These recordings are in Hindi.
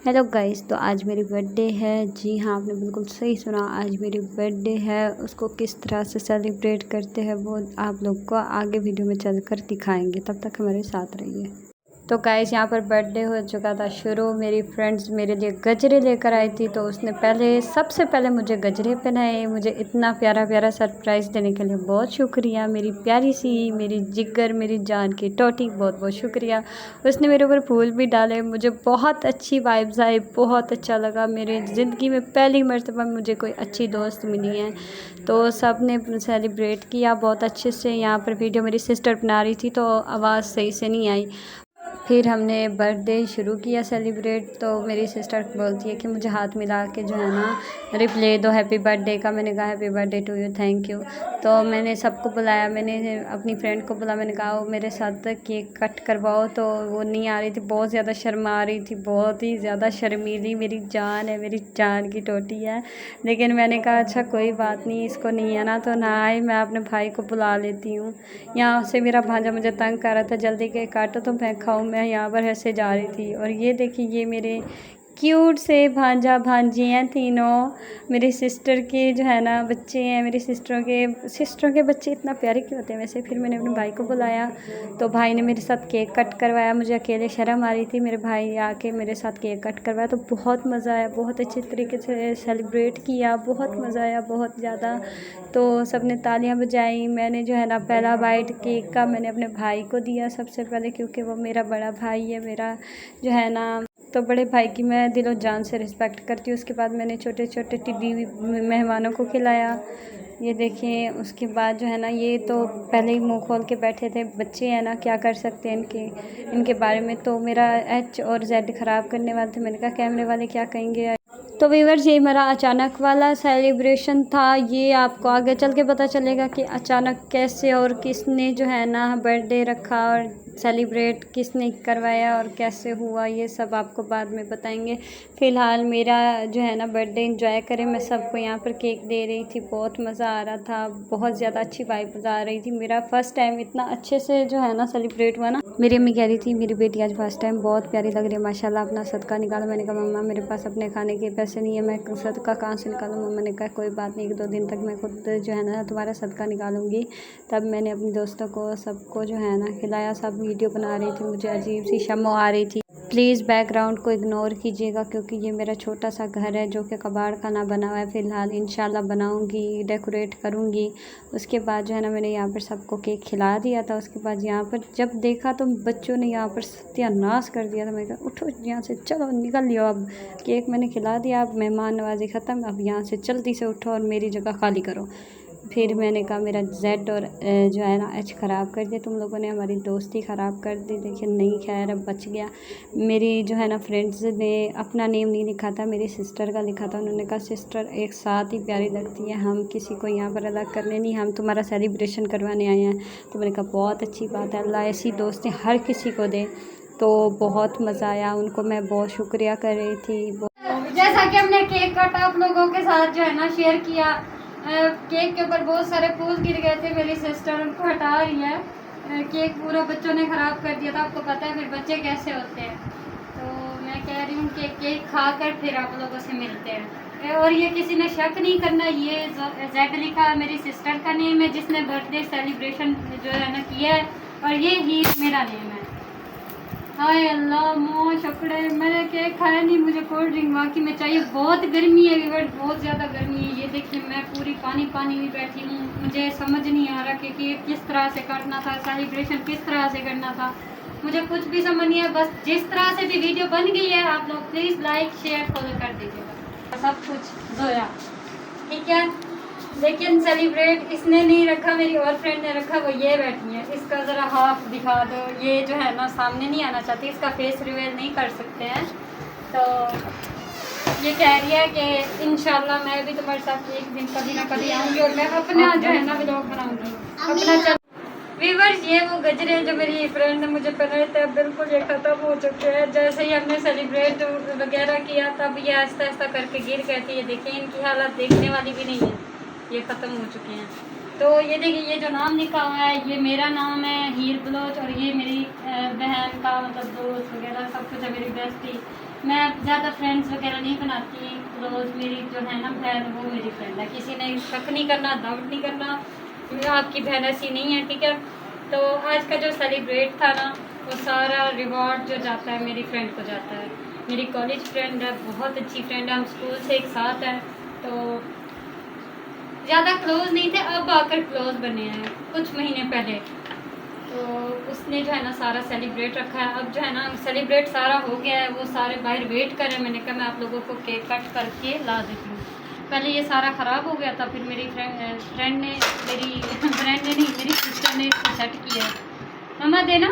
हेलो गाइस, तो आज मेरी बर्थडे है। जी हाँ, आपने बिल्कुल सही सुना, आज मेरी बर्थडे है। उसको किस तरह से सेलिब्रेट करते हैं वो आप लोग को आगे वीडियो में चलकर दिखाएंगे। तब तक हमारे साथ रहिए। तो गाइस, यहाँ पर बर्थडे हो चुका था शुरू। मेरी फ्रेंड्स मेरे लिए गजरे लेकर आई थी, तो उसने सबसे पहले मुझे गजरे पहनाए। मुझे इतना प्यारा प्यारा सरप्राइज़ देने के लिए बहुत शुक्रिया। मेरी प्यारी सी, मेरी जिगर, मेरी जान की टोटी, बहुत बहुत शुक्रिया। उसने मेरे ऊपर फूल भी डाले, मुझे बहुत अच्छी वाइब्स आई, बहुत अच्छा लगा। मेरी ज़िंदगी में पहली मर्तबा मुझे कोई अच्छी दोस्त मिली है। तो सब ने सेलिब्रेट किया बहुत अच्छे से। यहाँ पर वीडियो मेरी सिस्टर बना रही थी, तो आवाज़ सही से नहीं आई। फिर हमने बर्थडे शुरू किया सेलिब्रेट। तो मेरी सिस्टर बोलती है कि मुझे हाथ मिला के जो है ना रिप्ले दो हैप्पी बर्थडे का। मैंने कहा happy birthday to you, thank you. तो मैंने सबको बुलाया, मैंने अपनी फ्रेंड को बुला, मैंने कहा वो मेरे साथ केक कट करवाओ। तो वो नहीं आ रही थी, बहुत ज़्यादा शर्मा रही थी, बहुत ही ज़्यादा शर्मीली मेरी जान है, मेरी जान की टोटी है। लेकिन मैंने कहा अच्छा कोई बात नहीं, इसको नहीं आना तो ना आए, मैं अपने भाई को बुला लेती हूँ। यहाँ से मेरा भांजा मुझे तंग कर रहा था, जल्दी के काटो तो मैं खाऊँ। मैं यहाँ पर ऐसे जा रही थी और ये देखिए, ये मेरे क्यूट से भांजा भांजी हैं तीनों। मेरी सिस्टर के जो है ना बच्चे हैं। मेरी सिस्टरों के बच्चे इतना प्यारे क्यों होते हैं वैसे। फिर मैंने अपने भाई को बुलाया, तो भाई ने मेरे साथ केक कट करवाया। मुझे अकेले शर्म आ रही थी, मेरे भाई आके मेरे साथ केक कट करवाया, तो बहुत मज़ा आया। बहुत अच्छे तरीके से सेलिब्रेट किया, बहुत मज़ा आया, बहुत ज़्यादा। तो सब ने तालियां बजाई। मैंने जो है ना पहला बाइट केक का मैंने अपने भाई को दिया सबसे पहले, क्योंकि वो मेरा बड़ा भाई है। मेरा जो है ना, तो बड़े भाई की मैं दिलो जान से रिस्पेक्ट करती हूँ। उसके बाद मैंने छोटे छोटे टिड्डी मेहमानों को खिलाया। ये देखिए, उसके बाद जो है ना, ये तो पहले ही मुंह खोल के बैठे थे। बच्चे हैं ना, क्या कर सकते हैं इनके बारे में। तो मेरा एच और जेड ख़राब करने वाले थे। मैंने कहा कैमरे वाले क्या कहेंगे। तो व्यूअर्स, ये मेरा अचानक वाला सेलिब्रेशन था। ये आपको आगे चल के पता चलेगा कि अचानक कैसे और किसने जो है ना बर्थडे रखा और सेलिब्रेट किसने करवाया और कैसे हुआ, ये सब आपको बाद में बताएंगे। फ़िलहाल मेरा जो है ना बर्थडे एंजॉय करें। मैं सबको यहाँ पर केक दे रही थी, बहुत मज़ा आ रहा था, बहुत ज़्यादा अच्छी वाइब्स आ रही थी। मेरा फ़र्स्ट टाइम इतना अच्छे से जो है ना सेलिब्रेट हुआ ना। मेरी अम्मी कह रही थी मेरी बेटी आज फर्स्ट टाइम बहुत प्यारी लग रही है, माशाल्लाह, अपना सदका निकालो। मैंने कहा मम्मा मेरे पास अपने खाने के पैसे नहीं है, मैं सदका कहाँ से निकालूँ। मम्मा ने कहा कोई बात नहीं, 1-2 दिन तक मैं खुद जो है ना तुम्हारा सदका निकालूंगी। तब मैंने अपने दोस्तों को सबको जो है ना खिलाया। सब वीडियो बना रही थी, मुझे अजीब सी शर्म आ रही थी। प्लीज़ बैकग्राउंड को इग्नोर कीजिएगा, क्योंकि ये मेरा छोटा सा घर है जो कि कबाड़ का ना बना हुआ है। फ़िलहाल इंशाल्लाह बनाऊंगी, डेकोरेट करूंगी। उसके बाद जो है ना मैंने यहाँ पर सबको केक खिला दिया था। उसके बाद यहाँ पर जब देखा तो बच्चों ने यहाँ पर सत्यानाश कर दिया था। मैं कहा उठो यहाँ से, चलो निकल लियो अब। केक मैंने खिला दिया, अब मेहमान नवाजी ख़त्म, अब यहाँ से जल्दी से उठो और मेरी जगह खाली करो। फिर मैंने कहा मेरा जेड और जो है ना एच ख़राब कर दिया तुम लोगों ने, हमारी दोस्ती ख़राब कर दी। देखिए नहीं, खैर अब बच गया। मेरी जो है ना फ्रेंड्स ने अपना नेम नहीं लिखा था, मेरी सिस्टर का लिखा था। उन्होंने कहा सिस्टर एक साथ ही प्यारी लगती है, हम किसी को यहाँ पर अलग करने नहीं, हम तुम्हारा सेलिब्रेशन करवाने आए हैं। तो मैंने कहा बहुत अच्छी बात है, अल्लाह ऐसी दोस्तें हर किसी को दे। तो बहुत मज़ा आया, उनको मैं बहुत शुक्रिया कर रही थी। जैसा कि हमने केक कट आप लोगों के साथ जो है ना शेयर किया, केक के ऊपर बहुत सारे फूल गिर गए थे। मेरी सिस्टर उनको हटा रही है। केक पूरा बच्चों ने ख़राब कर दिया था, आपको पता है फिर बच्चे कैसे होते हैं। तो मैं कह रही हूँ कि केक खाकर फिर आप लोगों से मिलते हैं। और ये किसी ने शक नहीं करना, ये जेड लिखा मेरी सिस्टर का नेम है जिसने बर्थडे सेलिब्रेशन जो है ना किया है, और ये ही मेरा नेम है। हाय अल्लाह मोह शक्ड़े, मैंने केक खाया नहीं, मुझे कोल्ड ड्रिंक वाकई में चाहिए। बहुत गर्मी है व्यूअर्स, बहुत ज़्यादा गर्मी है। ये देखिए मैं पूरी पानी पानी में बैठी हूँ। मुझे समझ नहीं आ रहा कि केक किस तरह से काटना था, सेलिब्रेशन किस तरह से करना था, मुझे कुछ भी समझ नहीं है। बस जिस तरह से भी वीडियो बन गई है, आप लोग प्लीज़ लाइक शेयर फॉलो कर दीजिएगा। सब कुछ जोया ठीक है। लेकिन सेलिब्रेट इसने नहीं रखा, मेरी और फ्रेंड ने रखा, वो ये बैठी है। इसका ज़रा हाफ दिखा दो, ये जो है ना सामने नहीं आना चाहती, इसका फेस रिवील नहीं कर सकते हैं। तो ये कह रही है कि इंशाल्लाह मैं भी तुम्हारे साथ एक दिन कभी ना कभी आऊँगी और मैं अपना जो है ना व्लॉग बनाऊँगी अपना। व्यूअर्स, ये वो गजरे जो मेरी फ्रेंड ने मुझे पहनाए थे, बिल्कुल ये ख़त्म हो चुके हैं। जैसे ही हमने सेलिब्रेट वगैरह किया तब ये आहिस्ता आहिस्ता करके गिर गए थे। ये देखिए इनकी हालत देखने वाली भी नहीं है, ये ख़त्म हो चुके हैं। तो ये देखिए, ये जो नाम लिखा हुआ है ये मेरा नाम है हीर बलोच, और ये मेरी बहन का मतलब दोस्त वगैरह सब कुछ है, मेरी बेस्टी। मैं ज़्यादा फ्रेंड्स वगैरह नहीं बनाती। क्लोज मेरी जो है ना बहन, वो मेरी फ्रेंड है। किसी ने शक नहीं करना, डाउट नहीं करना, आपकी बहन ऐसी नहीं है, ठीक है। तो आज का जो सेलिब्रेट था ना, वो सारा रिवॉर्ड जो जाता है मेरी फ्रेंड को जाता है। मेरी कॉलेज फ्रेंड है, बहुत अच्छी फ्रेंड है, हम स्कूल से एक साथ हैं। तो ज़्यादा क्लोज नहीं थे, अब आकर क्लोज बने हैं कुछ महीने पहले। तो उसने जो है ना सारा सेलिब्रेट रखा है। अब जो है ना सेलिब्रेट सारा हो गया है, वो सारे बाहर वेट कर रहे हैं। मैंने कहा मैं आप लोगों को केक कट करके ला देती हूँ। पहले ये सारा ख़राब हो गया था, फिर मेरी फ्रेंड ने मेरी फ्रेंड ने नहीं, मेरी सिस्टर ने इसको सेट किया। मम्मा देना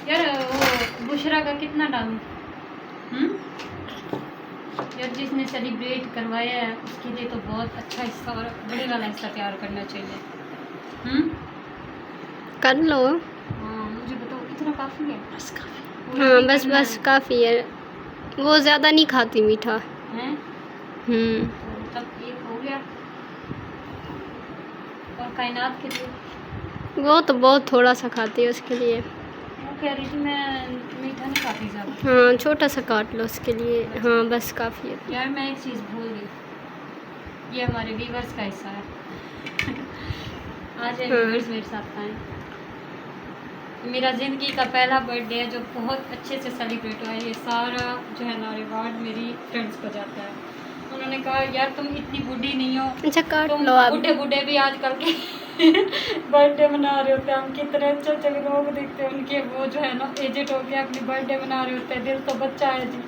यार, वो बुशरा का कितना डालूं? यार जिसने सेलिब्रेट करवाया है उसके लिए तो बहुत अच्छा हिस्सा और बड़े वाला हिस्सा तैयार करना चाहिए। कर लो। हाँ मुझे बताओ, इतना काफ़ी है? बस काफ़ी। हाँ बस काफ़ी है, वो ज़्यादा नहीं खाती मीठा है। तो तब ये हो गया। और कायनात के लिए वो तो बहुत थोड़ा सा खाती है, उसके लिए वो कह रही थी मैं मीठा नहीं खाती ज़्यादा। हाँ छोटा सा काट लो उसके लिए। हाँ बस काफ़ी है। यार मैं एक चीज़ भूल गई, ये हमारे व्यूवर्स का हिस्सा है। आज व्यूवर्स मेरे साथ आए। मेरा ज़िंदगी का पहला बर्थडे है जो बहुत अच्छे से सेलिब्रेट हुआ है। ये सारा जो है ना रिवॉर्ड मेरी फ्रेंड्स को जाता है। उन्होंने कहा यार तुम इतनी बूढ़ी नहीं हो, अच्छा काट तुम लो आप। बूढ़े भी आजकल के बर्थडे मना रहे होते हैं। हम कितने अच्छे अच्छे लोग देखते हैं उनके, वो जो है ना एजेड हो के अपनी बर्थडे मना रहे होते हैं। दिल तो बच्चा है जी।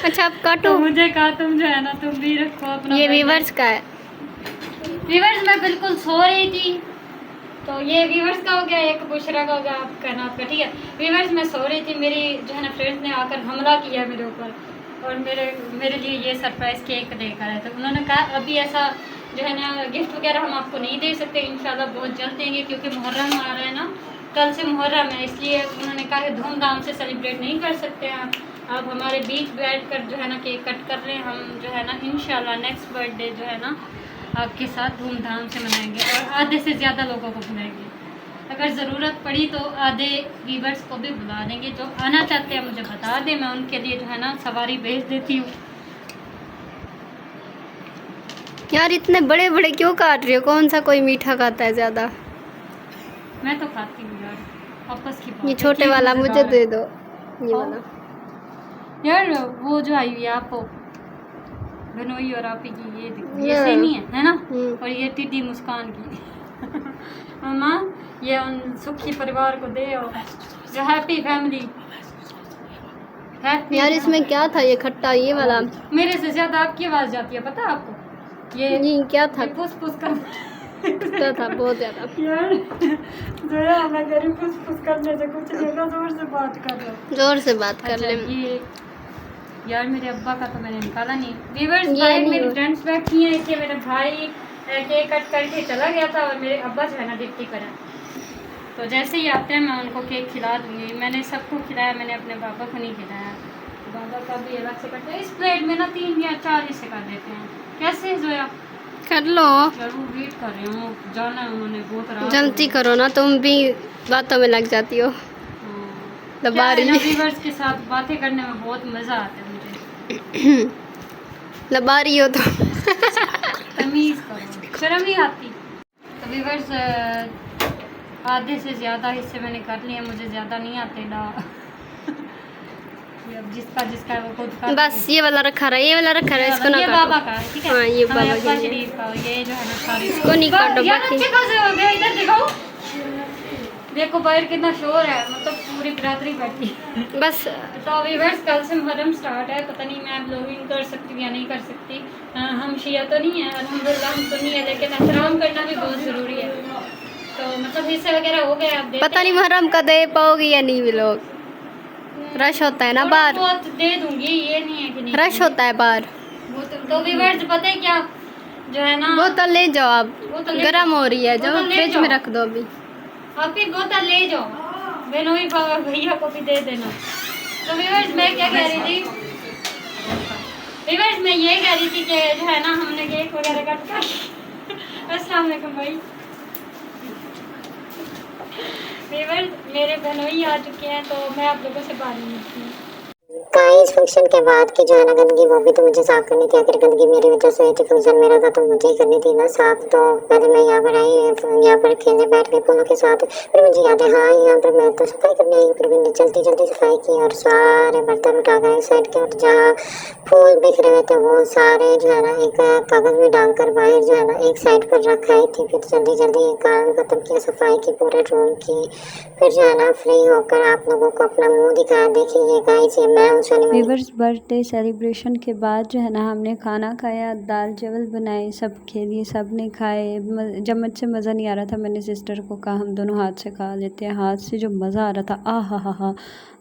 अच्छा आप काटो। तो मुझे कहा तुम जो है ना तुम भी रखो अपना। ये व्यूवर्स का है। व्यूवर्स मैं बिल्कुल सो रही थी, तो ये व्यूवर्स का हो गया, एक बुशरा का हो गया, आपका नाम का, ठीक है। व्यूवर्स मैं सो रही थी, मेरी जो है ना फ्रेंड्स ने आकर हमला किया मेरे ऊपर और मेरे लिए ये सरप्राइज़ केक लेकर आए। तो उन्होंने कहा अभी ऐसा जो है ना गिफ्ट वगैरह हम आपको नहीं दे सकते, इंशाल्लाह बहुत जल्द देंगे, क्योंकि मुहर्रम आ रहा है ना, कल से मुहर्रम है, इसलिए उन्होंने कहा कि धूमधाम से सेलिब्रेट नहीं कर सकते हैं आप हमारे बीच बैठ कर जो है ना केक कट कर रहे हैं। हम जो है ना इंशाल्लाह नेक्स्ट बर्थडे जो है ना आपके साथ धूमधाम से मनाएंगे और आधे से ज़्यादा लोगों को बुलाएंगे। अगर ज़रूरत पड़ी तो आधे व्यूवर्स को भी बुला देंगे। जो आना चाहते हैं मुझे बता दें, मैं उनके लिए जो है ना सवारी भेज देती हूँ। यार इतने बड़े बड़े क्यों काट रही हो? कौन सा कोई मीठा खाता है ज़्यादा? मैं तो खाती हूँ यार, आपस की बात। ये छोटे वाला मुझे दे दो, ये वाला। यार वो जो आई हुई है आपको बनोई और आप की ये सेम ही है ना? और ये टिड्डी मुस्कान की। मामा ये उन सुखी परिवार को दे और जो हैप्पी फैमिली। यार इसमें क्या था ये खट्टा, ये वाला? मेरे से ज्यादा आपकी आवाज जाती है, पता है आपको? ये क्या था? फुस फुस कर था बहुत ज्यादा। यार जो है मैं कह रही हूँ फुस फुस करने से कुछ नहीं होगा, जोर से बात कर लो। जोर से बात कर ले। ये यार मेरे अब्बा का तो मैंने निकाला नहीं। व्यूअर्स भाई मेरी फ्रेंड्स बैठी हैं, इसलिए मेरा भाई केक कट करके चला गया था और मेरे अब्बा जो है ना ड्यूटी पर है। तो जैसे ही आते हैं मैं उनको केक खिला दूँगी। मैंने सबको खिलाया, मैंने अपने पापा को नहीं खिलाया। बाबा का भी अलग से कटता है। इस प्लेट में ना 3 या 4 हिस्से कर देते हैं। कैसे जोया? कर लो। जरूर वेट कर रही हूँ, जाना है उन्होंने बहुत रात। जल्दी करो ना, तुम भी बातों में लग जाती हो। व्यूअर्स के साथ बातें करने में बहुत मज़ा आता है मुझे। लबा रही हो तो तमीज़ करो, शर्म नहीं आती। तो व्यूअर्स आधे से ज़्यादा हिस्से मैंने कर लिए, मुझे ज़्यादा नहीं आते ना। जिसका जिसका वो खुद का। बस ये वाला रखा रहा है, ये वाला रखा रहा है, इसको ना ये काटो। बाबा का है, ठीक है? हाँ ये बाबा अब्बा के लिए। शरीफ का। ये जो है ना सारी इसको नहीं काटो बाकी। अच्छे खासे हो गए, इधर दिखाओ। देखो बाहर कितना शोर है, मतलब पूरी बरादरी बैठी है। बस तो व्यूअर्स कल से मुहर्रम स्टार्ट है, पता नहीं मैं ब्लॉगिंग कर सकती हूँ या नहीं कर सकती। हम शिया तो नहीं है, अल्हम्दुलिल्लाह हम तो नहीं है, लेकिन एहतराम करना भी बहुत ज़रूरी है। तो मतलब हिस्से वगैरह हो गए, आप पता नहीं मुहर्रम का दे पाओगी या नहीं। लोग रश होता है ना बाहर, बहुत दे दूंगी, ये नहीं है कि नहीं। रश होता है बाहर। तो व्यूअर्स पता है क्या जो है ना, बोतल ले जाओ आप, गर्म हो रही है, जो फ्रिज में रख दो अभी। आप भी बोतल ले जाओ, बेनोई भैया को भी दे देना। तो व्यूअर्स मैं क्या कह रही थी, व्यूअर्स मैं ये कह रही थी कि जो है ना हमने केक वगैरह कट कर। अस्सलाम वालेकुम भाई। व्यूअर्स मेरे बहनोई आ चुके हैं, तो मैं आप लोगों से बात नहीं की। इस फंक्शन के बाद की जो है ना गंदगी वो भी तो मुझे साफ करनी थी। अगर गंदगी मेरी वजह से थी, फंक्शन मेरा था, तो मुझे ही करनी थी ना साफ। तो पहले मैं यहाँ पर आई, यहाँ पर खेलने बैठ गई फूलों के साथ। फिर मुझे याद है हाँ यहाँ पर मैं तो सफाई करने आई, फिर मैंने जल्दी जल्दी सफाई की और सारे बर्तन उठा कर एक साइड के, और जहाँ फूल बिखरे हुए थे वो सारे जो है ना एक कागज में डालकर बाहर जो है ना एक साइड पर रखाई थी। फिर जल्दी जल्दी काम खत्म किया, सफाई की पूरे रूम की। फिर जो है ना फ्री होकर आप लोगों को अपना मुंह दिखाया। देखिए ये गाइस, ये मैं वीवर्स बर्थडे सेलिब्रेशन के बाद जो है ना हमने खाना खाया, दाल चावल बनाए, सब खेलिए, सब ने खाए। जब मुझसे मज़ा नहीं आ रहा था, मैंने सिस्टर को कहा हम दोनों हाथ से खा लेते हैं। हाथ से जो मज़ा आ रहा था, आ हा,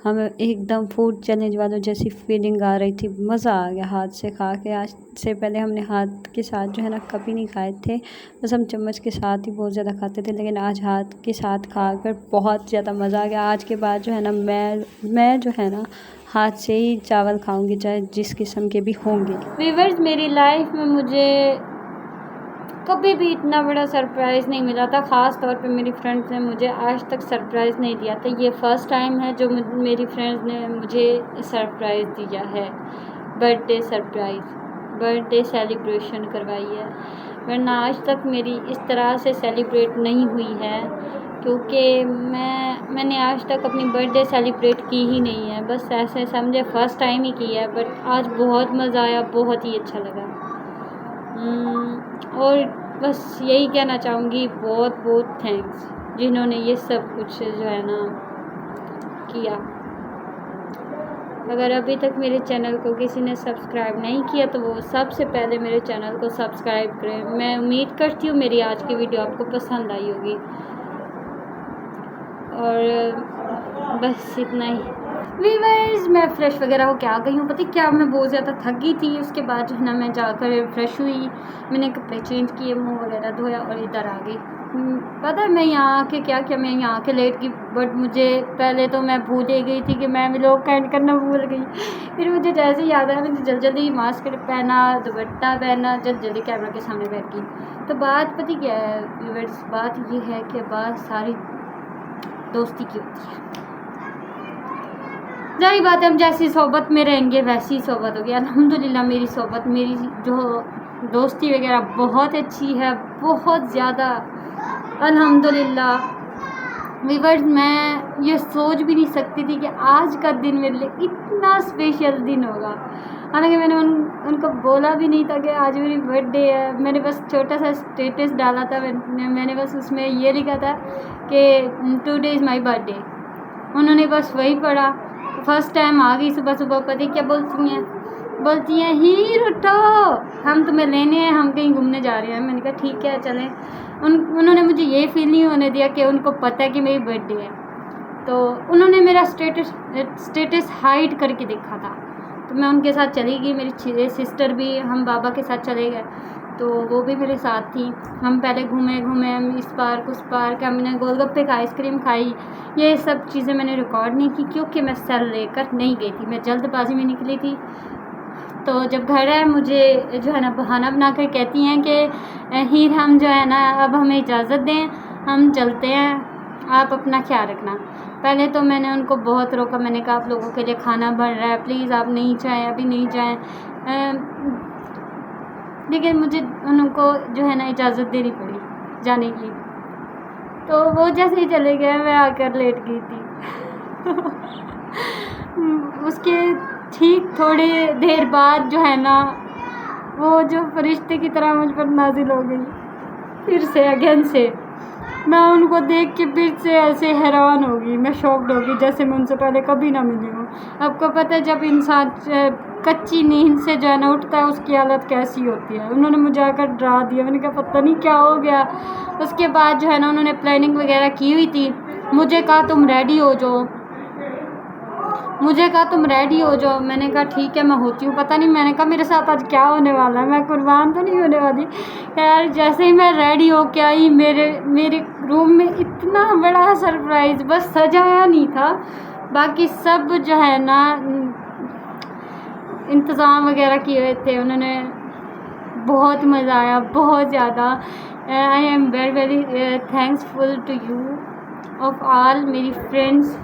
हमें एकदम फूड चैलेंज वालों जैसी फीलिंग आ रही थी। मज़ा आ गया हाथ से खा के। आज से पहले हमने हाथ के साथ जो है ना कभी नहीं खाए थे, बस हम चम्मच के साथ ही बहुत ज़्यादा खाते थे, लेकिन आज हाथ के साथ खाकर बहुत ज़्यादा मज़ा आ गया। आज के बाद जो है ना मैं जो है ना हाथ से ही चावल खाऊंगी, चाहे जिस किस्म के भी होंगे। व्यूअर्स मेरी लाइफ में मुझे कभी भी इतना बड़ा सरप्राइज़ नहीं मिला था। ख़ास तौर पे मेरी फ्रेंड्स ने मुझे आज तक सरप्राइज़ नहीं दिया था। ये फ़र्स्ट टाइम है जो मेरी फ्रेंड्स ने मुझे सरप्राइज़ दिया है, बर्थडे सरप्राइज़, बर्थडे सेलिब्रेशन करवाई है। वरना आज तक मेरी इस तरह से सेलिब्रेट नहीं हुई है, क्योंकि मैंने आज तक अपनी बर्थडे सेलिब्रेट की ही नहीं है। बस ऐसे समझे फ़र्स्ट टाइम ही की है, बट आज बहुत मज़ा आया, बहुत ही अच्छा लगा। और बस यही कहना चाहूँगी, बहुत बहुत थैंक्स जिन्होंने ये सब कुछ जो है ना किया। अगर अभी तक मेरे चैनल को किसी ने सब्सक्राइब नहीं किया तो वो सबसे पहले मेरे चैनल को सब्सक्राइब करें। मैं उम्मीद करती हूँ मेरी आज की वीडियो आपको पसंद आई होगी। और बस इतना ही। व्यूअर्स मैं फ़्रेश वगैरह हो के आ गई हूँ। पता क्या, मैं बहुत ज़्यादा थक गई थी। उसके बाद जो है ना मैं जाकर फ्रेश हुई, मैंने कपड़े चेंज किए, मुंह वगैरह धोया और इधर आ गई। पता है मैं यहाँ आके क्या किया, मैं यहाँ आके लेट गई। बट मुझे पहले तो मैं भूल ही गई थी कि मैं व्लॉग का एंड करना भूल गई। फिर मुझे जैसे ही याद आया, मैंने जल्दी जल्दी मास्क पहना, दुपट्टा पहना, जल्दी जल्दी कैमरा के सामने बैठ गई। तो बात पता क्या है व्यूअर्स, बात ये है कि बात सारी दोस्ती की होती है। जारी बात है, हम जैसी सोबत में रहेंगे वैसी सोबत होगी। अल्हम्दुलिल्लाह मेरी सोबत, मेरी जो दोस्ती वगैरह बहुत अच्छी है, बहुत ज़्यादा अल्हम्दुलिल्लाह। व्यूअर्स मैं ये सोच भी नहीं सकती थी कि आज का दिन मेरे लिए इतना स्पेशल दिन होगा। हालांकि मैंने उनको बोला भी नहीं था कि आज मेरी बर्थडे है। मैंने बस छोटा सा स्टेटस डाला था, मैंने बस उसमें ये लिखा था कि टुडे इज़ माय बर्थडे। उन्होंने बस वही पढ़ा। फर्स्ट टाइम आ गई सुबह सुबह, पता क्या बोलती हैं हीर उठो, हम तुम्हें लेने हैं, हम कहीं घूमने जा रहे हैं। मैंने कहा ठीक है चलें। उन्होंने मुझे ये फील नहीं होने दिया कि उनको पता है कि मेरी बर्थडे है। तो उन्होंने मेरा स्टेटस हाइड करके देखा था। तो मैं उनके साथ चली गई, मेरी सिस्टर भी, हम बाबा के साथ चले गए। तो वो भी मेरे साथ थी। हम पहले घूमे इस पार्क उस पार्क, हमने गोलगप्पे खाए, आइसक्रीम खाई। ये सब चीज़ें मैंने रिकॉर्ड नहीं की क्योंकि मैं सेल लेकर नहीं गई थी, मैं जल्दबाजी में निकली थी। तो जब घर आए मुझे जो है ना बहाना बना कर कहती हैं कि हीर हम जो है ना अब हमें इजाज़त दें, हम चलते हैं, आप अपना ख्याल रखना। पहले तो मैंने उनको बहुत रोका, मैंने कहा आप लोगों के लिए खाना बन रहा है, प्लीज़ आप नहीं जाएं, अभी नहीं जाएं। लेकिन मुझे उनको जो है ना इजाज़त देनी पड़ी जाने की। तो वो जैसे ही चले गए मैं आकर लेट गई थी। उसके ठीक थोड़ी देर बाद जो है ना वो जो फरिश्ते की तरह मुझ पर नाजिल हो गई फिर से अगेन से। मैं उनको देख के फिर से ऐसे हैरान हो गई, मैं शॉक्ड हो गई जैसे मैं उनसे पहले कभी ना मिली हूँ। आपको पता है जब इंसान कच्ची नींद से जो है ना उठता है उसकी हालत कैसी होती है। उन्होंने मुझे आकर डरा दिया, मैंने कहा पता नहीं क्या हो गया। उसके बाद जो है ना उन्होंने प्लानिंग वगैरह की हुई थी, मुझे कहा तुम रेडी हो जाओ, मैंने कहा ठीक है मैं होती हूँ। पता नहीं मैंने कहा मेरे साथ आज क्या होने वाला है, मैं कुर्बान तो नहीं होने वाली। यार जैसे ही मैं रेडी हो के आई मेरे रूम में इतना बड़ा सरप्राइज़, बस सजाया नहीं था, बाकी सब जो है ना इंतज़ाम वगैरह किए हुए थे उन्होंने। बहुत मज़ा आया, बहुत ज़्यादा। I am very very thankful to you of all मेरी फ्रेंड्स,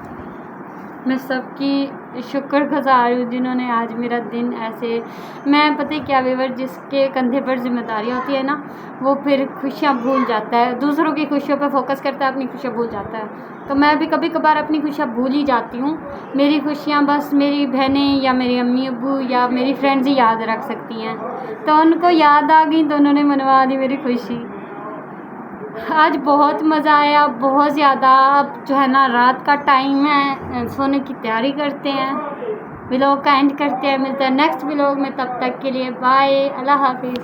मैं सबकी शुक्रगुज़ार हूँ जिन्होंने आज मेरा दिन ऐसे, मैं पता है क्या व्यूअर, जिसके कंधे पर जिम्मेदारी होती है ना, वो फिर खुशियाँ भूल जाता है, दूसरों की खुशियों पर फोकस करता है, अपनी खुशियाँ भूल जाता है। तो मैं भी कभी कभार अपनी खुशियाँ भूल ही जाती हूँ। मेरी खुशियाँ बस मेरी बहनें या मेरी अम्मी अब्बू या मेरी फ्रेंड्स ही याद रख सकती हैं। तो उनको याद आ गई तो उन्होंने मनवा दी मेरी खुशी। आज बहुत मज़ा आया, बहुत ज़्यादा। अब जो है ना, रात का टाइम है, सोने की तैयारी करते हैं, व्लॉग का एंड करते हैं। मिलते हैं नेक्स्ट व्लॉग में, तब तक के लिए बाय, अल्लाह हाफिज़।